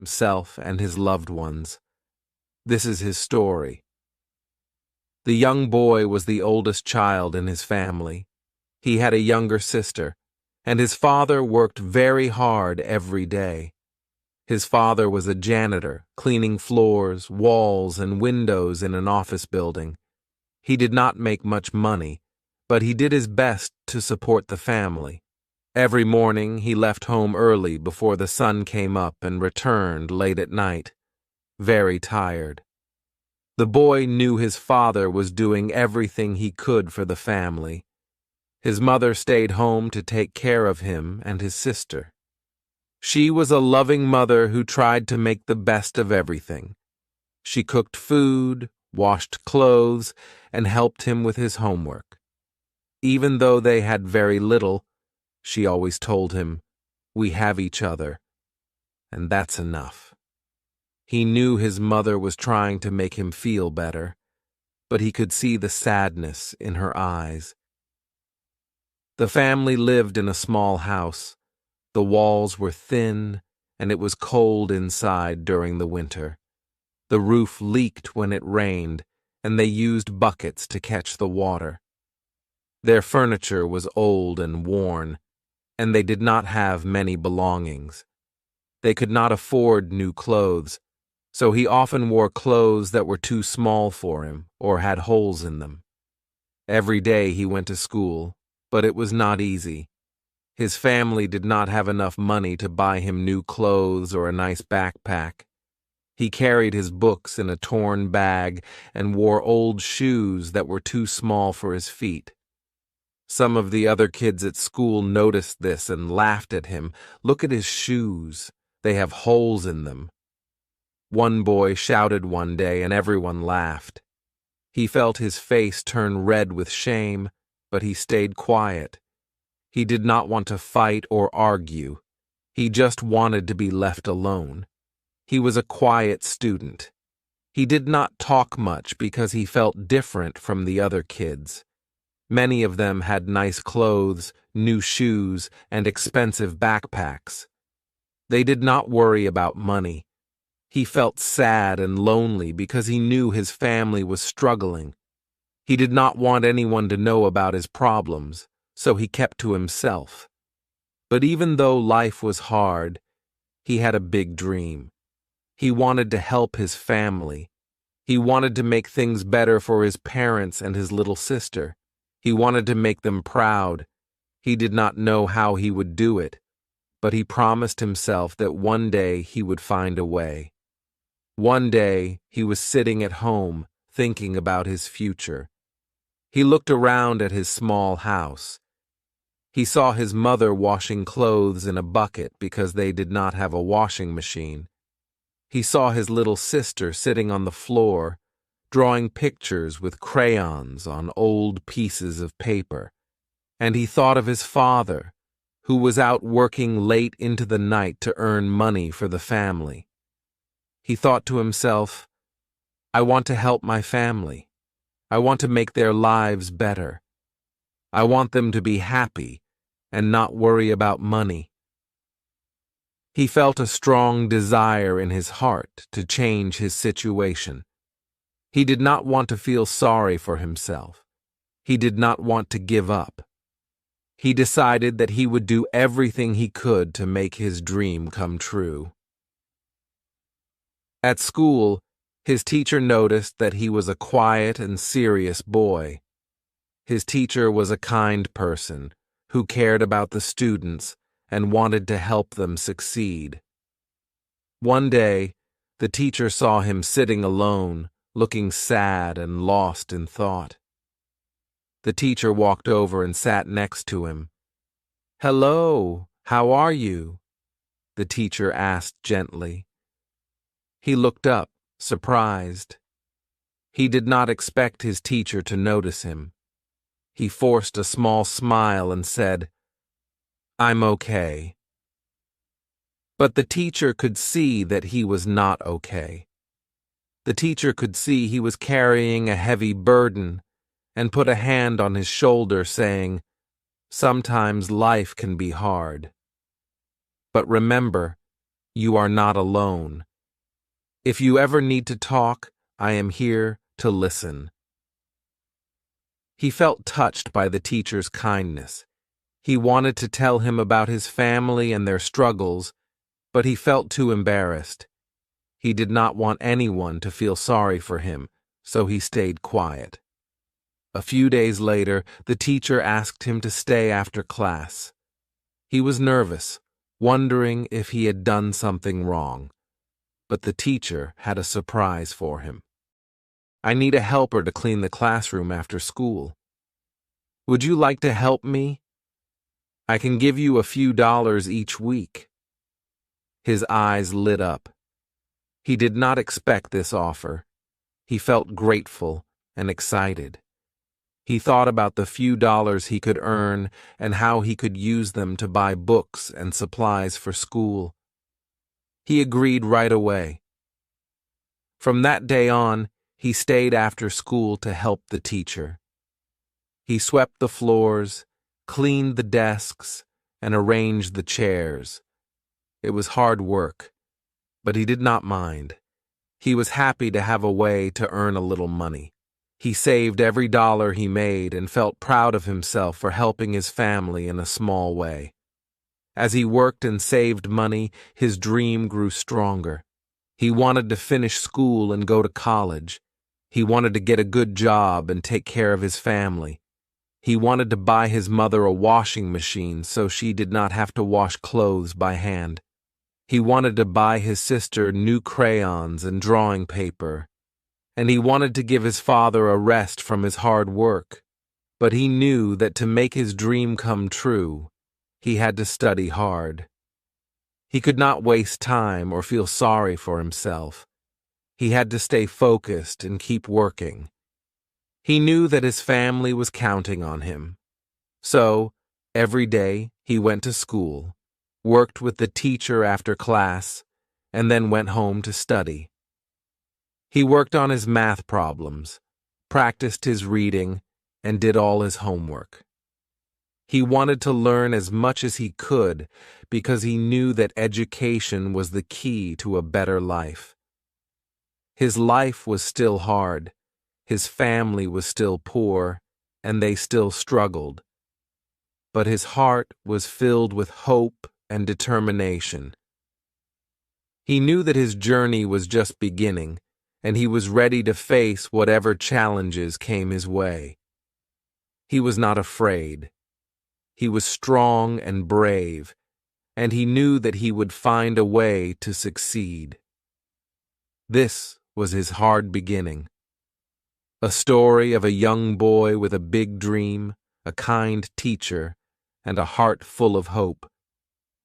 himself and his loved ones. This is his story. The young boy was the oldest child in his family. He had a younger sister, and his father worked very hard every day. His father was a janitor, cleaning floors, walls, and windows in an office building. He did not make much money, but he did his best to support the family. Every morning he left home early before the sun came up and returned late at night, very tired. The boy knew his father was doing everything he could for the family. His mother stayed home to take care of him and his sister. She was a loving mother who tried to make the best of everything. She cooked food, washed clothes, and helped him with his homework. Even though they had very little, she always told him, "We have each other, and that's enough." He knew his mother was trying to make him feel better, but he could see the sadness in her eyes. The family lived in a small house. The walls were thin, and it was cold inside during the winter. The roof leaked when it rained, and they used buckets to catch the water. Their furniture was old and worn, and they did not have many belongings. They could not afford new clothes, so he often wore clothes that were too small for him or had holes in them. Every day he went to school, but it was not easy. His family did not have enough money to buy him new clothes or a nice backpack. He carried his books in a torn bag and wore old shoes that were too small for his feet. Some of the other kids at school noticed this and laughed at him. "Look at his shoes. They have holes in them." One boy shouted one day and everyone laughed. He felt his face turn red with shame, but he stayed quiet. He did not want to fight or argue. He just wanted to be left alone. He was a quiet student. He did not talk much because he felt different from the other kids. Many of them had nice clothes, new shoes, and expensive backpacks. They did not worry about money. He felt sad and lonely because he knew his family was struggling. He did not want anyone to know about his problems, so he kept to himself. But even though life was hard, he had a big dream. He wanted to help his family. He wanted to make things better for his parents and his little sister. He wanted to make them proud. He did not know how he would do it, but he promised himself that one day he would find a way. One day, he was sitting at home, thinking about his future. He looked around at his small house. He saw his mother washing clothes in a bucket because they did not have a washing machine. He saw his little sister sitting on the floor, drawing pictures with crayons on old pieces of paper. And he thought of his father, who was out working late into the night to earn money for the family. He thought to himself, "I want to help my family. I want to make their lives better. I want them to be happy and not worry about money." He felt a strong desire in his heart to change his situation. He did not want to feel sorry for himself. He did not want to give up. He decided that he would do everything he could to make his dream come true. At school, his teacher noticed that he was a quiet and serious boy. His teacher was a kind person who cared about the students and wanted to help them succeed. One day, the teacher saw him sitting alone, looking sad and lost in thought. The teacher walked over and sat next to him. "Hello, how are you?" the teacher asked gently. He looked up, surprised. He did not expect his teacher to notice him. He forced a small smile and said, "I'm okay." But the teacher could see that he was not okay. The teacher could see he was carrying a heavy burden and put a hand on his shoulder, saying, "Sometimes life can be hard. But remember, You are not alone. If you ever need to talk, I am here to listen." He felt touched by the teacher's kindness. He wanted to tell him about his family and their struggles, but he felt too embarrassed. He did not want anyone to feel sorry for him, so he stayed quiet. A few days later, the teacher asked him to stay after class. He was nervous, wondering if he had done something wrong. But the teacher had a surprise for him. "I need a helper to clean the classroom after school. Would you like to help me? I can give you a few dollars each week." His eyes lit up. He did not expect this offer. He felt grateful and excited. He thought about the few dollars he could earn and how he could use them to buy books and supplies for school. He agreed right away. From that day on, he stayed after school to help the teacher. He swept the floors, cleaned the desks, and arranged the chairs. It was hard work, but he did not mind. He was happy to have a way to earn a little money. He saved every dollar he made and felt proud of himself for helping his family in a small way. As he worked and saved money, his dream grew stronger. He wanted to finish school and go to college. He wanted to get a good job and take care of his family. He wanted to buy his mother a washing machine so she did not have to wash clothes by hand. He wanted to buy his sister new crayons and drawing paper. And he wanted to give his father a rest from his hard work. But he knew that to make his dream come true, he had to study hard. He could not waste time or feel sorry for himself. He had to stay focused and keep working. He knew that his family was counting on him. So, every day he went to school, worked with the teacher after class, and then went home to study. He worked on his math problems, practiced his reading, and did all his homework. He wanted to learn as much as he could because he knew that education was the key to a better life. His life was still hard, his family was still poor, and they still struggled. But his heart was filled with hope and determination. He knew that his journey was just beginning, and he was ready to face whatever challenges came his way. He was not afraid. He was strong and brave, and he knew that he would find a way to succeed. This was his hard beginning. A story of a young boy with a big dream, a kind teacher, and a heart full of hope.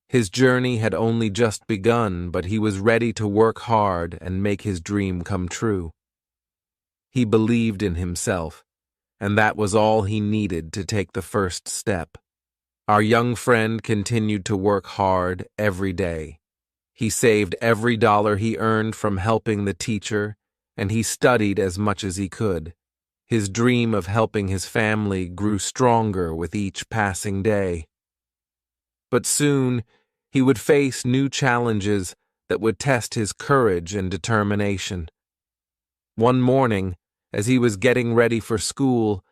His journey had only just begun, but he was ready to work hard and make his dream come true. He believed in himself, and that was all he needed to take the first step. Our young friend continued to work hard every day. He saved every dollar he earned from helping the teacher, and he studied as much as he could. His dream of helping his family grew stronger with each passing day. But soon, he would face new challenges that would test his courage and determination. One morning, as he was getting ready for school,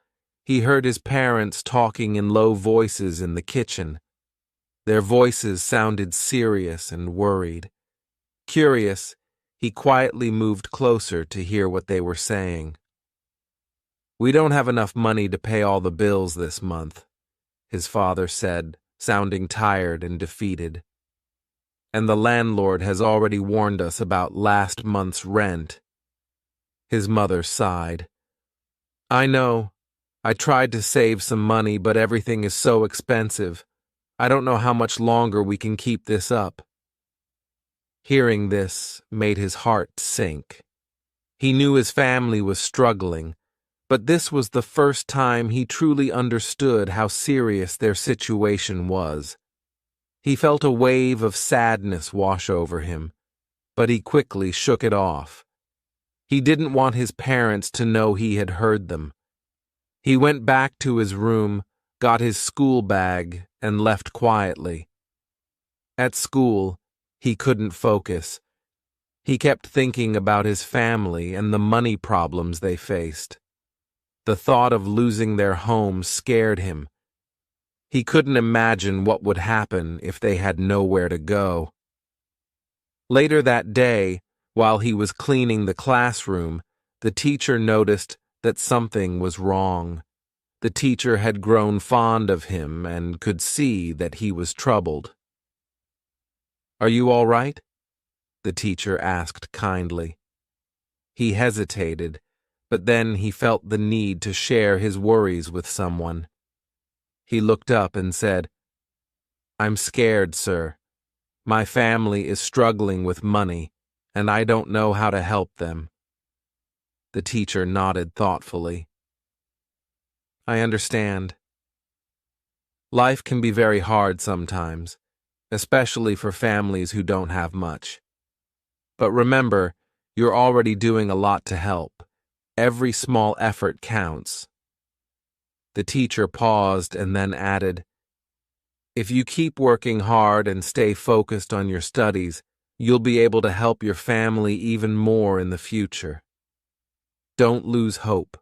he heard his parents talking in low voices in the kitchen. Their voices sounded serious and worried. Curious, he quietly moved closer to hear what they were saying. "We don't have enough money to pay all the bills this month," his father said, sounding tired and defeated. "And the landlord has already warned us about last month's rent." His mother sighed. "I know. I tried to save some money, but everything is so expensive. I don't know how much longer we can keep this up." Hearing this made his heart sink. He knew his family was struggling, but this was the first time he truly understood how serious their situation was. He felt a wave of sadness wash over him, but he quickly shook it off. He didn't want his parents to know he had heard them. He went back to his room, got his school bag, and left quietly. At school, He couldn't focus. He kept thinking about his family and the money problems they faced. The thought of losing their home scared him. He couldn't imagine what would happen if they had nowhere to go. Later that day, while he was cleaning the classroom, the teacher noticed that something was wrong. The teacher had grown fond of him and could see that he was troubled. "Are you all right?" the teacher asked kindly. He hesitated, but then he felt the need to share his worries with someone. He looked up and said, "I'm scared, sir. My family is struggling with money, and I don't know how to help them." The teacher nodded thoughtfully. "I understand. Life can be very hard sometimes, especially for families who don't have much. But remember, you're already doing a lot to help. Every small effort counts." The teacher paused and then added, "If you keep working hard and stay focused on your studies, you'll be able to help your family even more in the future. Don't lose hope."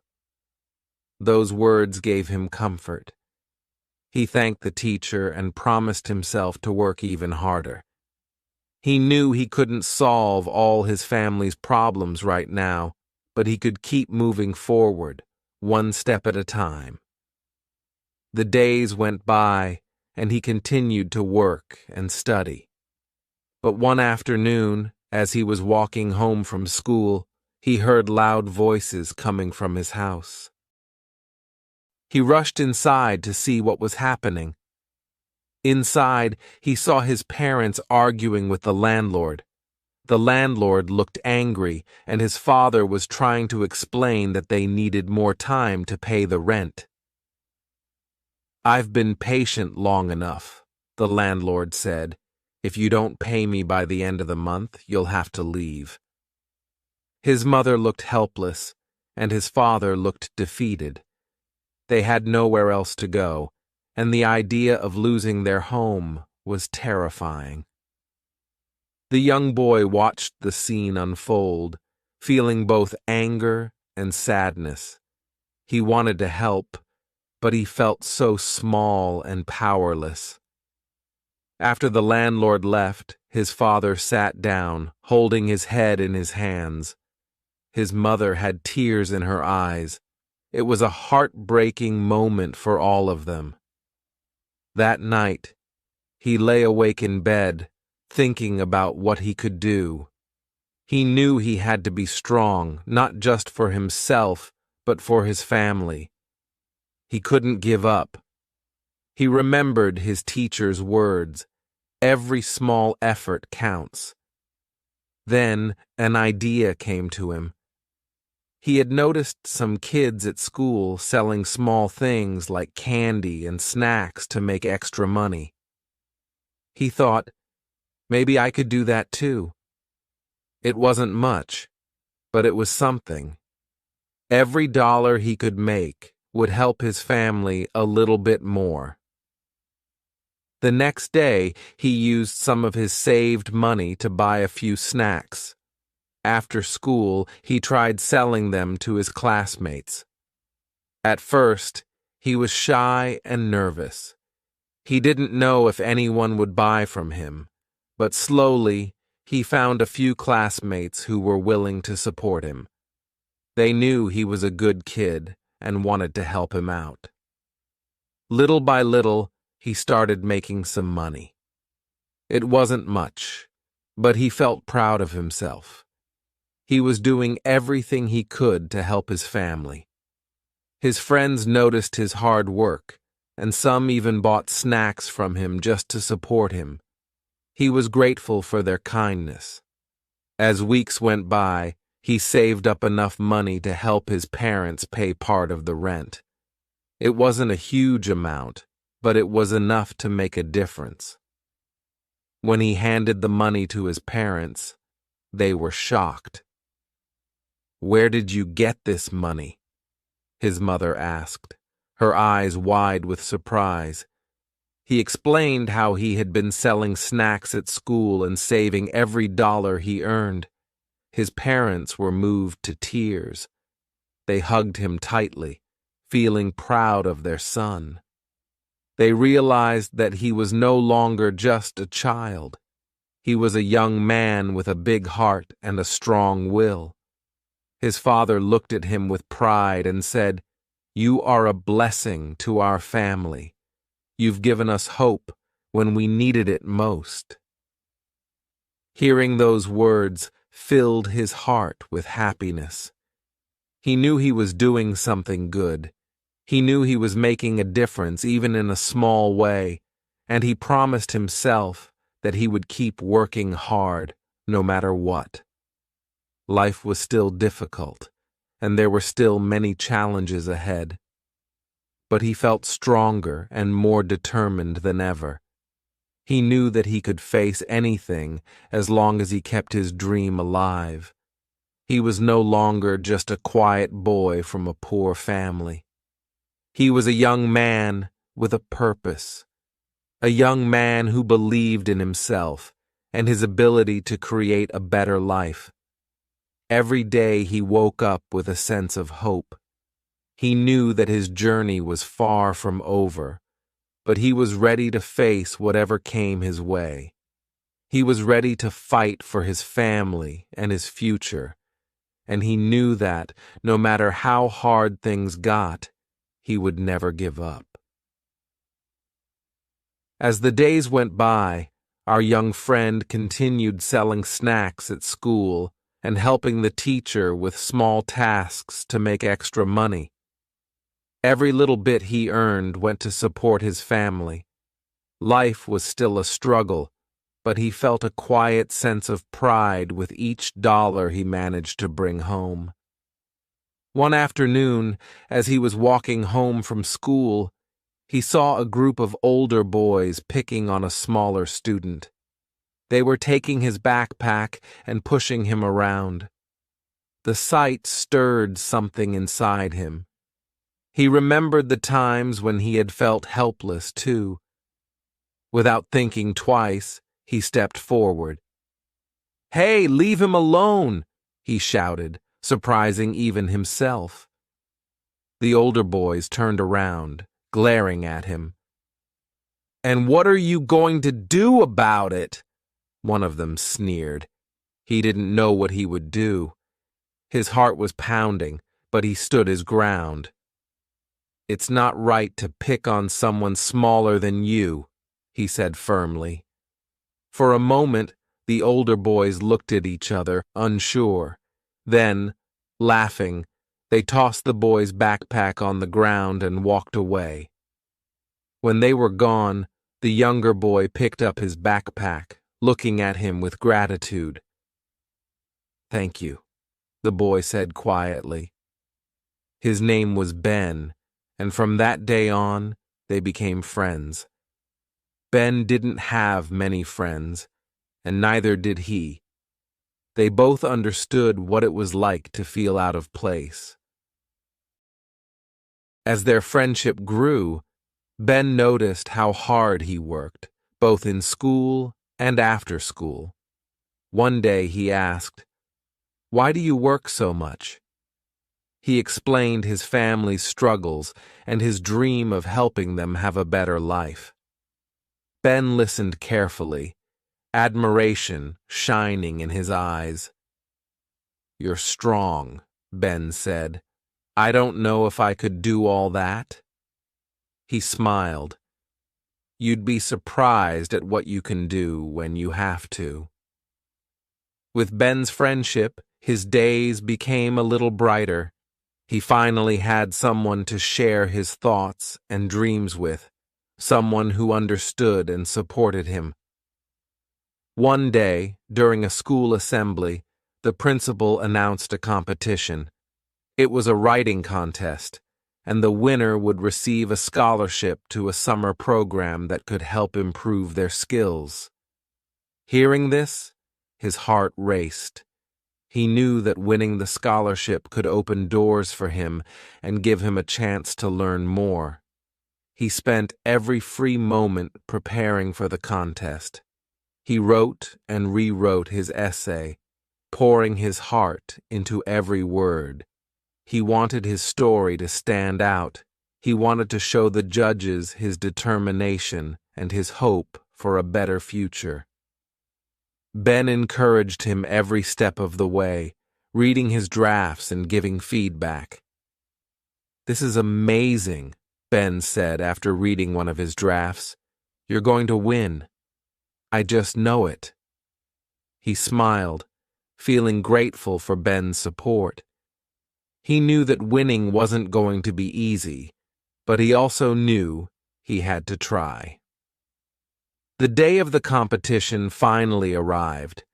Those words gave him comfort. He thanked the teacher and promised himself to work even harder. He knew he couldn't solve all his family's problems right now, but he could keep moving forward, one step at a time. The days went by, and he continued to work and study. But one afternoon, as he was walking home from school, he heard loud voices coming from his house. He rushed inside to see what was happening. Inside, he saw his parents arguing with the landlord. The landlord looked angry, and his father was trying to explain that they needed more time to pay the rent. "I've been patient long enough," the landlord said. "If you don't pay me by the end of the month, you'll have to leave." His mother looked helpless, and his father looked defeated. They had nowhere else to go, and the idea of losing their home was terrifying. The young boy watched the scene unfold, feeling both anger and sadness. He wanted to help, but he felt so small and powerless. After the landlord left, his father sat down, holding his head in his hands. His mother had tears in her eyes. It was a heartbreaking moment for all of them. That night, he lay awake in bed, thinking about what he could do. He knew he had to be strong, not just for himself, but for his family. He couldn't give up. He remembered his teacher's words, "Every small effort counts." Then an idea came to him. He had noticed some kids at school selling small things like candy and snacks to make extra money. He thought, maybe I could do that too. It wasn't much, but it was something. Every dollar he could make would help his family a little bit more. The next day, he used some of his saved money to buy a few snacks. After school, he tried selling them to his classmates. At first, he was shy and nervous. He didn't know if anyone would buy from him, but slowly, he found a few classmates who were willing to support him. They knew he was a good kid and wanted to help him out. Little by little, he started making some money. It wasn't much, but he felt proud of himself. He was doing everything he could to help his family. His friends noticed his hard work, and some even bought snacks from him just to support him. He was grateful for their kindness. As weeks went by, he saved up enough money to help his parents pay part of the rent. It wasn't a huge amount, but it was enough to make a difference. When he handed the money to his parents, they were shocked. "Where did you get this money?" his mother asked, her eyes wide with surprise. He explained how he had been selling snacks at school and saving every dollar he earned. His parents were moved to tears. They hugged him tightly, feeling proud of their son. They realized that he was no longer just a child. He was a young man with a big heart and a strong will. His father looked at him with pride and said, "You are a blessing to our family. You've given us hope when we needed it most." Hearing those words filled his heart with happiness. He knew he was doing something good. He knew he was making a difference, even in a small way, and he promised himself that he would keep working hard, no matter what. Life was still difficult, and there were still many challenges ahead. But he felt stronger and more determined than ever. He knew that he could face anything as long as he kept his dream alive. He was no longer just a quiet boy from a poor family. He was a young man with a purpose, a young man who believed in himself and his ability to create a better life. Every day he woke up with a sense of hope. He knew that his journey was far from over, but he was ready to face whatever came his way. He was ready to fight for his family and his future, and he knew that, no matter how hard things got, he would never give up. As the days went by, our young friend continued selling snacks at school and helping the teacher with small tasks to make extra money. Every little bit he earned went to support his family. Life was still a struggle, but he felt a quiet sense of pride with each dollar he managed to bring home. One afternoon, as he was walking home from school, he saw a group of older boys picking on a smaller student. They were taking his backpack and pushing him around. The sight stirred something inside him. He remembered the times when he had felt helpless, too. Without thinking twice, he stepped forward. "Hey, leave him alone!" he shouted, surprising even himself. The older boys turned around, glaring at him. "And what are you going to do about it?" one of them sneered. He didn't know what he would do. His heart was pounding, but he stood his ground. "It's not right to pick on someone smaller than you," he said firmly. For a moment, the older boys looked at each other, unsure. Then, laughing, they tossed the boy's backpack on the ground and walked away. When they were gone, the younger boy picked up his backpack, looking at him with gratitude. "Thank you," the boy said quietly. His name was Ben, and from that day on, they became friends. Ben didn't have many friends, and neither did he. They both understood what it was like to feel out of place. As their friendship grew, Ben noticed how hard he worked, both in school and after school. One day he asked, "Why do you work so much?" He explained his family's struggles and his dream of helping them have a better life. Ben listened carefully, admiration shining in his eyes. "You're strong," Ben said. "I don't know if I could do all that." He smiled. "You'd be surprised at what you can do when you have to." With Ben's friendship, his days became a little brighter. He finally had someone to share his thoughts and dreams with, someone who understood and supported him. One day, during a school assembly, the principal announced a competition. It was a writing contest, and the winner would receive a scholarship to a summer program that could help improve their skills. Hearing this, his heart raced. He knew that winning the scholarship could open doors for him and give him a chance to learn more. He spent every free moment preparing for the contest. He wrote and rewrote his essay, pouring his heart into every word. He wanted his story to stand out. He wanted to show the judges his determination and his hope for a better future. Ben encouraged him every step of the way, reading his drafts and giving feedback. "This is amazing," Ben said after reading one of his drafts. "You're going to win. I just know it." He smiled, feeling grateful for Ben's support. He knew that winning wasn't going to be easy, but he also knew he had to try. The day of the competition finally arrived.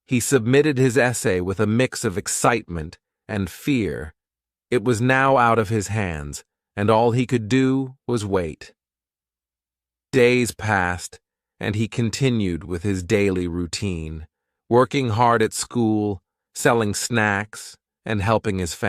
He submitted his essay with a mix of excitement and fear. It was now out of his hands, and all he could do was wait. Days passed, and he continued with his daily routine, working hard at school, selling snacks, and helping his family.